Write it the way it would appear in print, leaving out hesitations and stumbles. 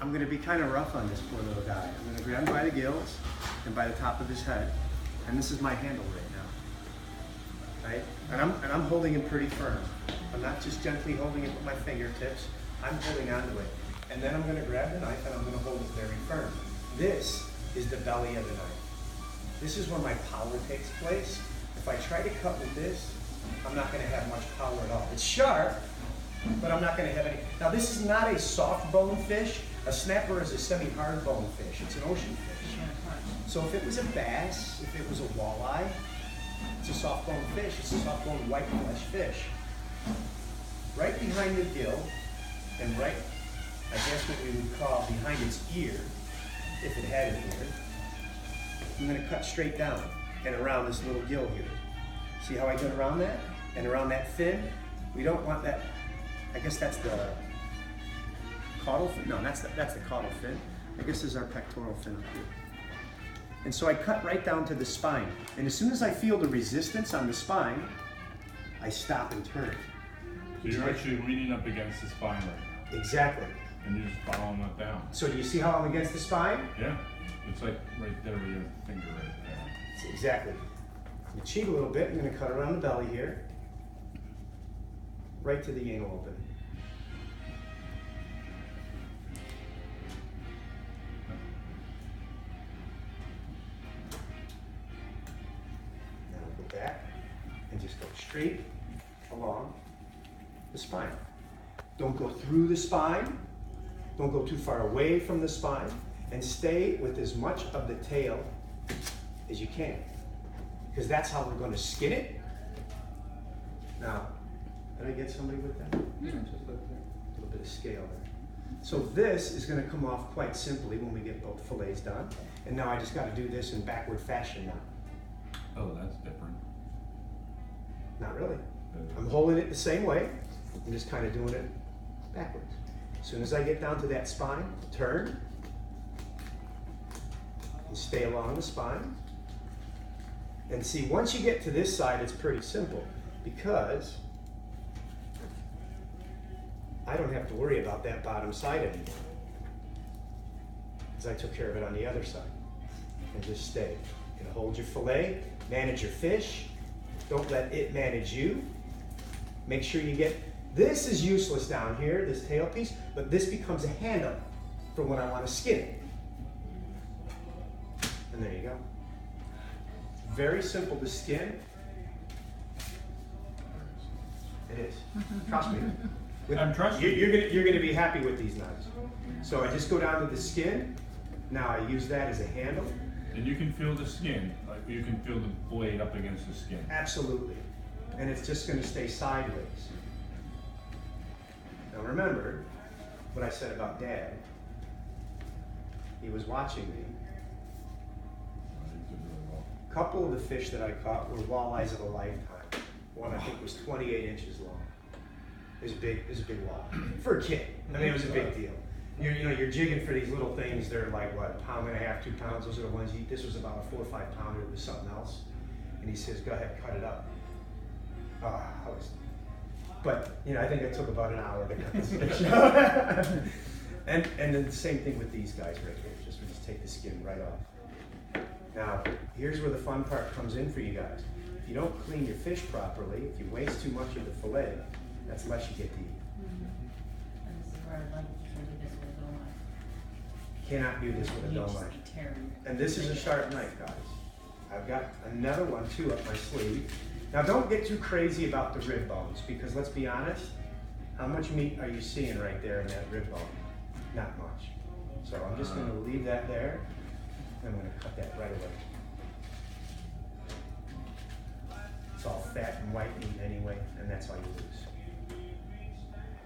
I'm going to be kind of rough on this poor little guy. I'm going to grab him by the gills and by the top of his head. And this is my handle right now. Right? And I'm holding him pretty firm. I'm not just gently holding it with my fingertips. I'm holding onto it. And then I'm going to grab the knife and I'm going to hold it very firm. This is the belly of the knife. This is where my power takes place. If I try to cut with this, I'm not going to have much power at all. It's sharp, but I'm not going to have any. Now this is not a soft bone fish. A snapper is a semi-hard bone fish. It's an ocean fish. So if it was a bass, if it was a walleye, it's a soft bone fish. It's a soft bone white flesh fish. Right behind the gill, and right, I guess what we would call behind its ear, if it had an ear, I'm going to cut straight down and around this little gill here. See how I get around that? And around that fin? We don't want that. I guess that's the caudal fin. No, that's the caudal fin. I guess this is our pectoral fin up here. And so I cut right down to the spine. And as soon as I feel the resistance on the spine, I stop and turn. So you're actually leaning up against the spine right now. Exactly. And you're just following that down. So do you see how I'm against the spine? Yeah. It's like right there with your finger right there. Exactly. I'm gonna cheat a little bit. I'm going to cut around the belly here, right to the anal opening. Now we'll go back and just go straight along the spine. Don't go through the spine. Don't go too far away from the spine. And stay with as much of the tail as you can. Because that's how we're going to skin it. Now, did I get somebody with that? Just a little bit of scale there. So this is going to come off quite simply when we get both fillets done. And now I just got to do this in backward fashion now. Oh, that's different. Not really. I'm holding it the same way. I'm just kind of doing it backwards. As soon as I get down to that spine, turn. And stay along the spine. And see, once you get to this side, it's pretty simple because I don't have to worry about that bottom side anymore because I took care of it on the other side. And just stay. And hold your fillet, manage your fish. Don't let it manage you. Make sure you get, this is useless down here, this tail piece, but this becomes a handle for when I want to skin it. And there you go. Very simple to skin. It is. Trust me. I'm trusting. You're gonna be happy with these knives. So I just go down to the skin. Now I use that as a handle. And you can feel the skin. Like you can feel the blade up against the skin. Absolutely. And it's just gonna stay sideways. Now remember what I said about Dad. He was watching me. A couple of the fish that I caught were walleyes of a lifetime. One I think was 28 inches long. It was a big walleye. For a kid, I mean, it was a big deal. You're jigging for these little things. They're like what, a pound and a half, 2 pounds. Those are the ones you eat. This was about a 4 or 5 pounder. It was something else. And he says, "Go ahead, cut it up." But I think it took about an hour to cut this fish. and then the same thing with these guys right here. We just take the skin right off. Now, here's where the fun part comes in for you guys. If you don't clean your fish properly, if you waste too much of the fillet, that's less you get to eat. And this is where I'd like to do this with a dull knife. You cannot do this with a dull knife. And this is a sharp knife, guys. I've got another one too up my sleeve. Now don't get too crazy about the rib bones, because let's be honest, how much meat are you seeing right there in that rib bone? Not much. So I'm just going to leave that there. I'm going to cut that right away. It's all fat and white meat anyway, and that's all you lose.